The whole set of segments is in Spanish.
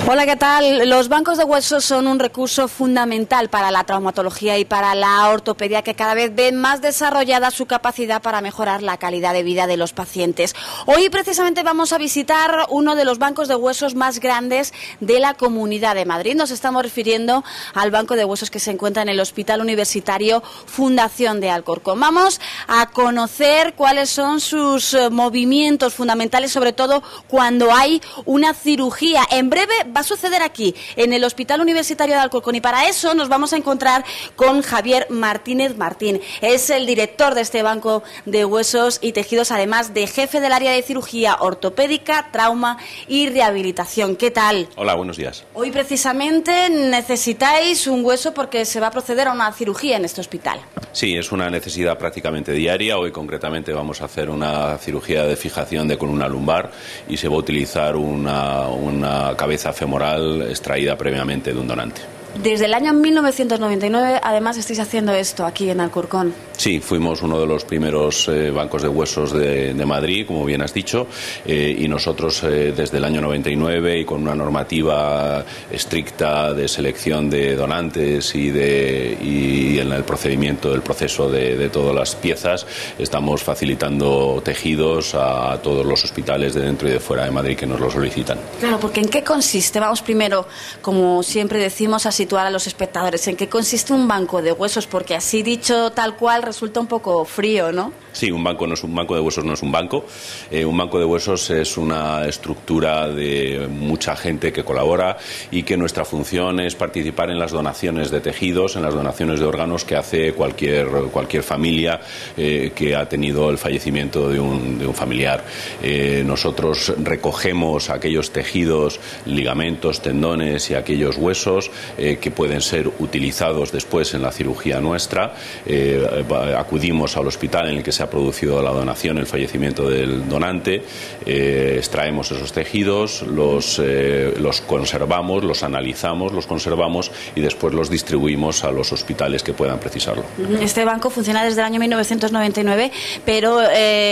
Hola, ¿qué tal? Los bancos de huesos son un recurso fundamental para la traumatología y para la ortopedia, que cada vez ven más desarrollada su capacidad para mejorar la calidad de vida de los pacientes. Hoy precisamente vamos a visitar uno de los bancos de huesos más grandes de la Comunidad de Madrid. Nos estamos refiriendo al banco de huesos que se encuentra en el Hospital Universitario Fundación de Alcorcón. Vamos a conocer cuáles son sus movimientos fundamentales, sobre todo cuando hay una cirugía. En breve va a suceder aquí, en el Hospital Universitario de Alcorcón, y para eso nos vamos a encontrar con Javier Martínez Martín. Es el director de este banco de huesos y tejidos, además de jefe del área de cirugía ortopédica, trauma y rehabilitación. ¿Qué tal? Hola, buenos días. Hoy precisamente necesitáis un hueso porque se va a proceder a una cirugía en este hospital. Sí, es una necesidad prácticamente diaria. Hoy concretamente vamos a hacer una cirugía de fijación de columna lumbar y se va a utilizar una cabeza femoral extraída previamente de un donante. Desde el año 1999, además, estáis haciendo esto aquí en Alcorcón. Sí, fuimos uno de los primeros bancos de huesos de Madrid, como bien has dicho, y nosotros desde el año 99 y con una normativa estricta de selección de donantes y en el procedimiento del proceso de todas las piezas, estamos facilitando tejidos a todos los hospitales de dentro y de fuera de Madrid que nos lo solicitan. Claro, porque ¿en qué consiste? Vamos primero, como siempre decimos, a situar a los espectadores. ¿En qué consiste un banco de huesos? Porque así dicho tal cual resulta un poco frío, ¿no? Sí, un banco de huesos no es un banco. Un banco de huesos es una estructura de mucha gente que colabora y que nuestra función es participar en las donaciones de tejidos, en las donaciones de órganos que hace cualquier familia que ha tenido el fallecimiento de un familiar. Nosotros recogemos aquellos tejidos, ligamentos, tendones y aquellos huesos que pueden ser utilizados después en la cirugía nuestra. Acudimos al hospital en el que se ha producido la donación, el fallecimiento del donante, extraemos esos tejidos, los conservamos, los analizamos, los conservamos y después los distribuimos a los hospitales que puedan precisarlo. Este banco funciona desde el año 1999, pero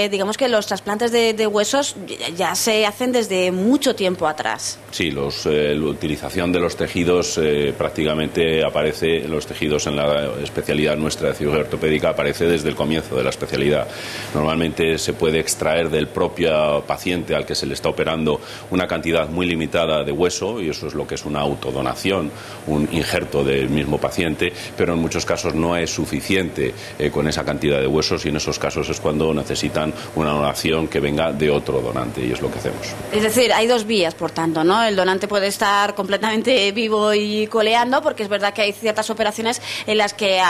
digamos que los trasplantes de huesos ya se hacen desde mucho tiempo atrás. Sí, la utilización de los tejidos prácticamente aparece, los tejidos en la especialidad nuestra de cirugía ortopédica aparece desde el comienzo de la especialidad. Normalmente se puede extraer del propio paciente al que se le está operando una cantidad muy limitada de hueso, y eso es lo que es una autodonación, un injerto del mismo paciente, pero en muchos casos no es suficiente con esa cantidad de huesos, y en esos casos es cuando necesitan una donación que venga de otro donante, y es lo que hacemos. Es decir, hay dos vías, por tanto, ¿no? El donante puede estar completamente vivo y coleando, porque es verdad que hay ciertas operaciones en las que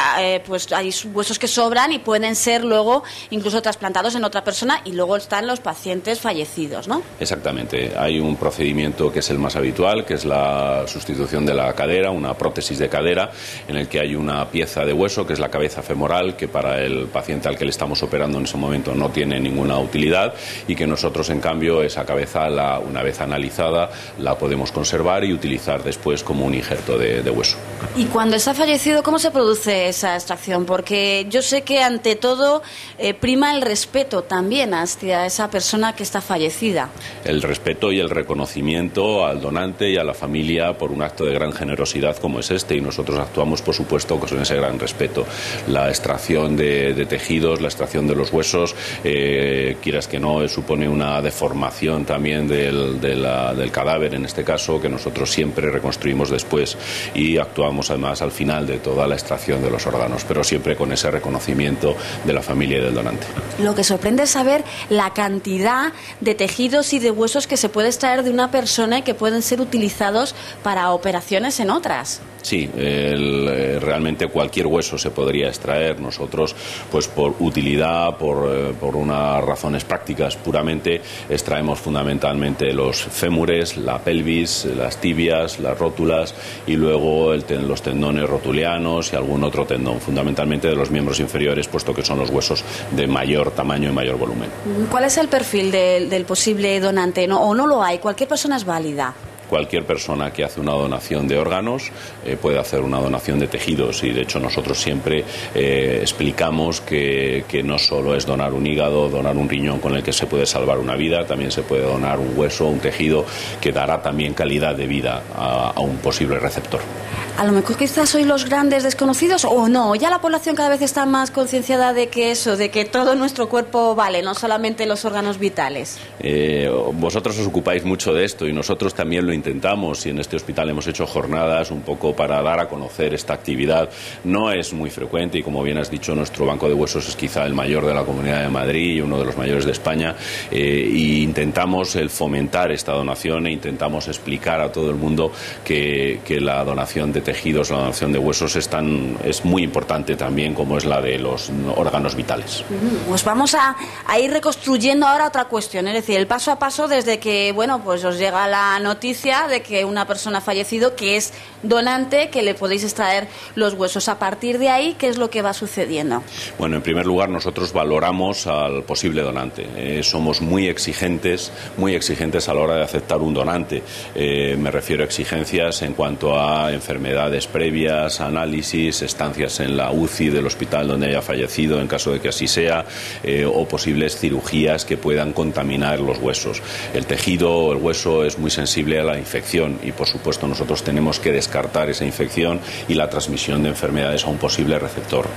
pues hay huesos que sobran y pueden ser luego incluso trasplantados en otra persona, y luego están los pacientes fallecidos, ¿no? Exactamente. Hay un procedimiento que es el más habitual, que es la sustitución de la cadera, una prótesis de cadera, en el que hay una pieza de hueso, que es la cabeza femoral, que para el paciente al que le estamos operando en ese momento no tiene ninguna utilidad, y que nosotros, en cambio, esa cabeza, una vez analizada, la podemos conservar y utilizar después como un injerto de hueso. Y cuando está fallecido, ¿cómo se produce esa extracción? Porque yo sé que ante todo prima el respeto también hacia esa persona que está fallecida. El respeto y el reconocimiento al donante y a la familia por un acto de gran generosidad como es este, y nosotros actuamos, por supuesto, con ese gran respeto. La extracción de tejidos, la extracción de los huesos, quieras que no, supone una deformación también del cadáver, en este caso, que nosotros siempre reconstruimos después, y actuamos además al final de toda la extracción de los órganos, pero siempre con ese reconocimiento de la familia y del donante. Lo que sorprende es saber la cantidad de tejidos y de huesos que se puede extraer de una persona y que pueden ser utilizados para operaciones en otras. Sí, realmente cualquier hueso se podría extraer. Nosotros, pues por utilidad, por unas razones prácticas puramente, extraemos fundamentalmente los fémures, la pelvis, las tibias, las rótulas, y luego los tendones rotulianos y algún otro tendón, fundamentalmente de los miembros inferiores, puesto que son los huesos de mayor tamaño y mayor volumen. ¿Cuál es el perfil del posible donante? ¿No? ¿O no lo hay? ¿Cualquier persona es válida? cualquier persona que hace una donación de órganos puede hacer una donación de tejidos, y de hecho nosotros siempre explicamos que no solo es donar un hígado, donar un riñón con el que se puede salvar una vida, también se puede donar un hueso, un tejido que dará también calidad de vida a un posible receptor. A lo mejor quizás sois los grandes desconocidos, o no, ya la población cada vez está más concienciada de que eso, de que todo nuestro cuerpo vale, no solamente los órganos vitales. Vosotros os ocupáis mucho de esto y nosotros también lo intentamos, y en este hospital hemos hecho jornadas un poco para dar a conocer esta actividad. No es muy frecuente y, como bien has dicho, nuestro banco de huesos es quizá el mayor de la Comunidad de Madrid y uno de los mayores de España, y intentamos fomentar esta donación e intentamos explicar a todo el mundo que la donación de tejidos, la donación de huesos es muy importante también, como es la de los órganos vitales. Pues vamos a ir reconstruyendo ahora otra cuestión, es decir, el paso a paso desde que, bueno, pues os llega la noticia de que una persona ha fallecido, que es donante, que le podéis extraer los huesos. A partir de ahí, ¿qué es lo que va sucediendo? Bueno, en primer lugar, nosotros valoramos al posible donante. Somos muy exigentes a la hora de aceptar un donante. Me refiero a exigencias en cuanto a enfermedades previas, análisis, estancias en la UCI del hospital donde haya fallecido, en caso de que así sea, o posibles cirugías que puedan contaminar los huesos. El tejido, el hueso, es muy sensible a la infección y, por supuesto, nosotros tenemos que descartar esa infección y la transmisión de enfermedades a un posible receptor.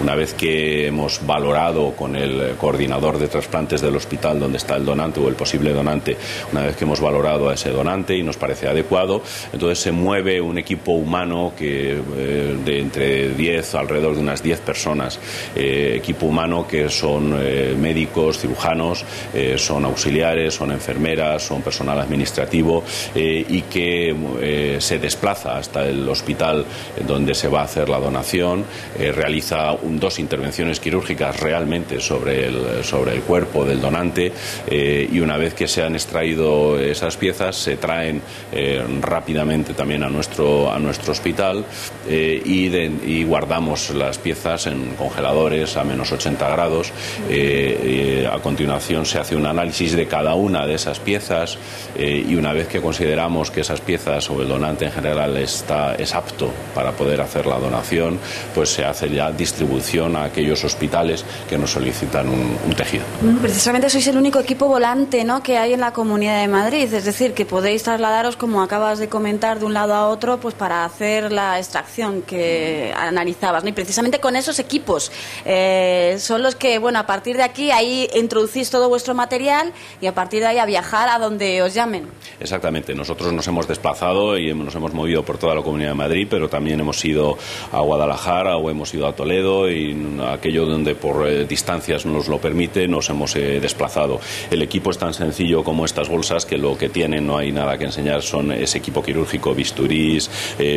Una vez que hemos valorado con el coordinador de trasplantes del hospital donde está el donante o el posible donante, una vez que hemos valorado a ese donante y nos parece adecuado, entonces se mueve un equipo humano de entre 10, alrededor de unas 10 personas, equipo humano que son médicos, cirujanos, son auxiliares, son enfermeras, son personal administrativo, y que se desplaza hasta el hospital donde se va a hacer la donación, realiza 2 intervenciones quirúrgicas realmente sobre el cuerpo del donante, y una vez que se han extraído esas piezas se traen rápidamente también a nuestro hospital, y guardamos las piezas en congeladores a menos 80 grados. A continuación se hace un análisis de cada una de esas piezas, y una vez que consideramos que esas piezas o el donante en general es apto para poder hacer la donación, pues se hace ya distribución a aquellos hospitales que nos solicitan un tejido. Precisamente sois el único equipo volante, ¿no?, que hay en la Comunidad de Madrid, es decir, que podéis trasladaros, como acabas de comentar, de un lado a otro, pues para hacer la extracción que analizabas, ¿no? Y precisamente con esos equipos son los que, bueno, a partir de aquí ahí introducís todo vuestro material y a partir de ahí a viajar a donde os llamen. Exactamente, nosotros nos hemos desplazado y nos hemos movido por toda la Comunidad de Madrid, pero también hemos ido a Guadalajara o hemos ido a Toledo, y aquello donde por distancias nos lo permite nos hemos desplazado. El equipo es tan sencillo como estas bolsas, que lo que tienen, no hay nada que enseñar, es equipo quirúrgico, bisturís,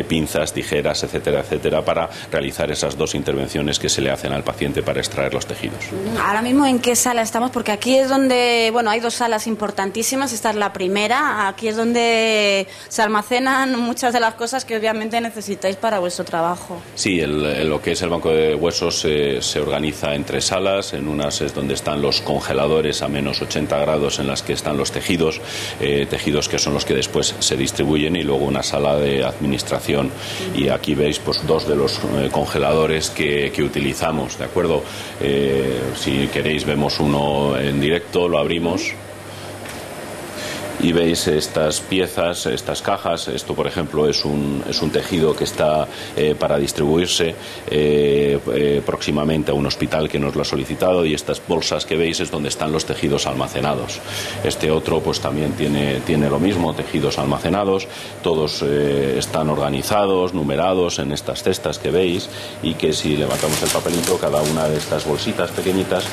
pinzas, tijeras, etcétera, etcétera, para realizar esas 2 intervenciones que se le hacen al paciente para extraer los tejidos. Ahora mismo, ¿en qué sala estamos? Porque aquí es donde, bueno, hay 2 salas importantísimas. Esta es la primera. Aquí es donde se almacenan muchas de las cosas que obviamente necesitáis para vuestro trabajo. Sí, lo que es el banco de huesos se organiza en 3 salas. En unas es donde están los congeladores a menos 80 grados, en las que están los tejidos que son los que después se distribuyen, y luego una sala de administración. Y aquí veis pues 2 de los congeladores que utilizamos, ¿de acuerdo? Si queréis vemos uno en directo, lo abrimos. Y veis estas piezas, estas cajas. Esto, por ejemplo, es un tejido que está para distribuirse próximamente a un hospital que nos lo ha solicitado, y estas bolsas que veis es donde están los tejidos almacenados. Este otro pues también tiene lo mismo, tejidos almacenados. Todos están organizados, numerados en estas cestas que veis, y que, si levantamos el papelito, cada una de estas bolsitas pequeñitas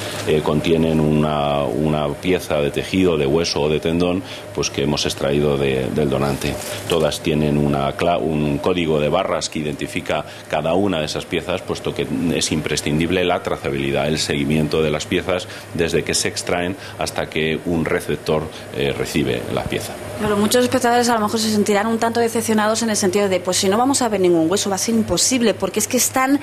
contienen una pieza de tejido, de hueso o de tendón, pues que hemos extraído del donante. Todas tienen un código de barras que identifica cada una de esas piezas, puesto que es imprescindible la trazabilidad, el seguimiento de las piezas desde que se extraen hasta que un receptor recibe la pieza. Pero muchos espectadores a lo mejor se sentirán un tanto decepcionados, en el sentido de, pues si no vamos a ver ningún hueso, va a ser imposible, porque es que están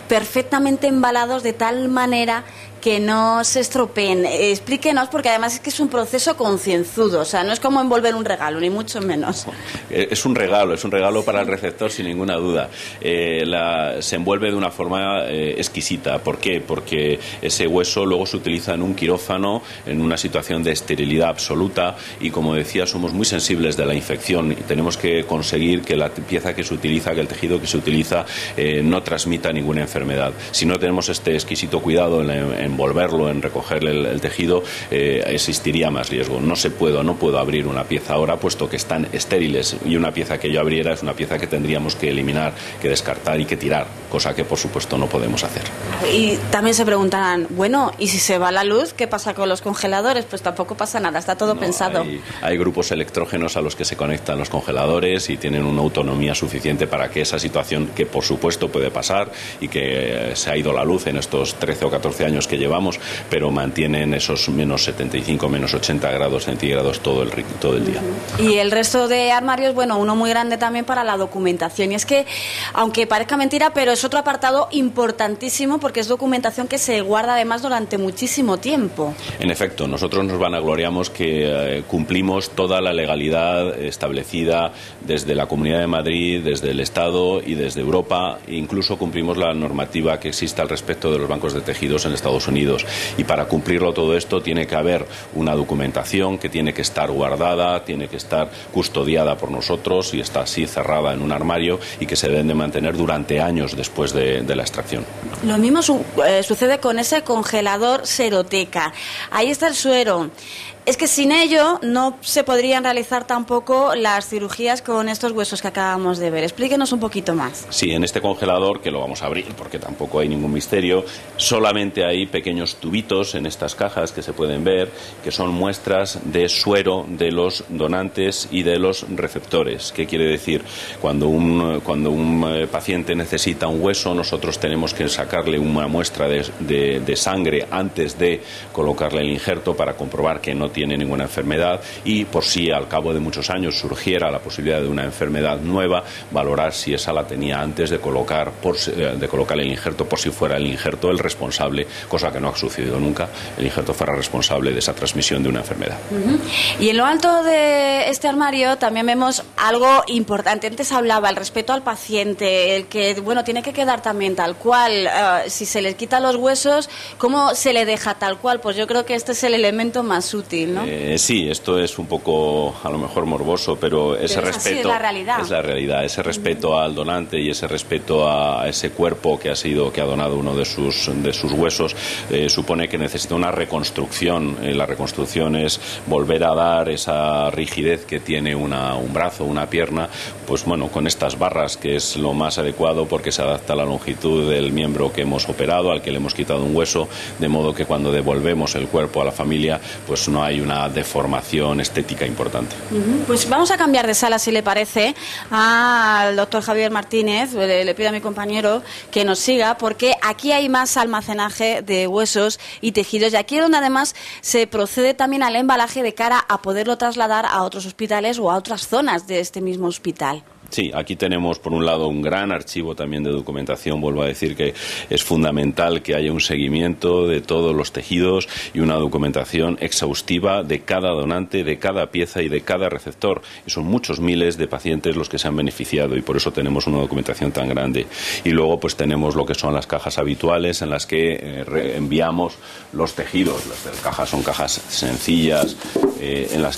perfectamente embalados de tal manera que no se estropeen. Explíquenos, porque además es que es un proceso concienzudo, o sea, no es como envolver un regalo, ni mucho menos. Es un regalo para el receptor, sin ninguna duda. Se envuelve de una forma exquisita. ¿Por qué? Porque ese hueso luego se utiliza en un quirófano, en una situación de esterilidad absoluta, y como decía, somos muy sensibles de la infección y tenemos que conseguir que la pieza que se utiliza, que el tejido que se utiliza, no transmita ninguna enfermedad. Si no tenemos este exquisito cuidado en envolverlo, en recoger el tejido, existiría más riesgo. No puedo abrir una pieza ahora, puesto que están estériles, y una pieza que yo abriera es una pieza que tendríamos que eliminar, que descartar y que tirar, cosa que por supuesto no podemos hacer. Y también se preguntarán, bueno, ¿y si se va la luz, qué pasa con los congeladores? Pues tampoco pasa nada, está todo pensado. Hay grupos electrógenos a los que se conectan los congeladores y tienen una autonomía suficiente para que esa situación, que por supuesto puede pasar y que se ha ido la luz en estos 13 o 14 años que llevamos, pero mantienen esos menos 75, menos 80 grados centígrados todo el día. Y el resto de armarios, bueno, uno muy grande también para la documentación. Y es que, aunque parezca mentira, pero es otro apartado importantísimo, porque es documentación que se guarda además durante muchísimo tiempo. En efecto, nosotros nos vanagloriamos que cumplimos toda la legalidad establecida desde la Comunidad de Madrid, desde el Estado y desde Europa. Incluso cumplimos la normativa que existe al respecto de los bancos de tejidos en Estados Unidos. Y para cumplirlo todo esto tiene que haber una documentación que tiene que estar guardada, tiene que estar custodiada por nosotros y está así cerrada en un armario, y que se deben de mantener durante años después de la extracción. Lo mismo sucede con ese congelador Seroteca. Ahí está el suero. Es que sin ello no se podrían realizar tampoco las cirugías con estos huesos que acabamos de ver. Explíquenos un poquito más. Sí, en este congelador, que lo vamos a abrir porque tampoco hay ningún misterio, solamente hay pequeños tubitos en estas cajas que se pueden ver, que son muestras de suero de los donantes y de los receptores. ¿Qué quiere decir? Cuando un paciente necesita un hueso, nosotros tenemos que sacarle una muestra de sangre antes de colocarle el injerto para comprobar que no tiene ninguna enfermedad, y por si al cabo de muchos años surgiera la posibilidad de una enfermedad nueva, valorar si esa la tenía antes de colocar el injerto, por si fuera el injerto el responsable, cosa que no ha sucedido nunca, el injerto fuera responsable de esa transmisión de una enfermedad. Y en lo alto de este armario también vemos algo importante. Antes hablaba el respeto al paciente, el que, bueno, tiene que quedar también tal cual. Si se le quitan los huesos, ¿cómo se le deja tal cual? Pues yo creo que este es el elemento más útil, ¿no? Sí, esto es un poco a lo mejor morboso, pero ese respeto es la realidad. Es la realidad, ese respeto al donante y ese respeto a ese cuerpo que ha donado uno de sus huesos, supone que necesita una reconstrucción. La reconstrucción es volver a dar esa rigidez que tiene un brazo, una pierna, pues bueno, con estas barras, que es lo más adecuado porque se adapta a la longitud del miembro que hemos operado, al que le hemos quitado un hueso, de modo que cuando devolvemos el cuerpo a la familia, pues no hay una deformación estética importante. Pues vamos a cambiar de sala, si le parece, al doctor Javier Martínez. Le pido a mi compañero que nos siga, porque aquí hay más almacenaje de huesos y tejidos, y aquí es donde además se procede también al embalaje de cara a poderlo trasladar a otros hospitales o a otras zonas de este mismo hospital. Sí, aquí tenemos por un lado un gran archivo también de documentación. Vuelvo a decir que es fundamental que haya un seguimiento de todos los tejidos y una documentación exhaustiva de cada donante, de cada pieza y de cada receptor. Y son muchos miles de pacientes los que se han beneficiado, y por eso tenemos una documentación tan grande. Y luego pues tenemos lo que son las cajas habituales en las que enviamos los tejidos. Las cajas son cajas sencillas en las que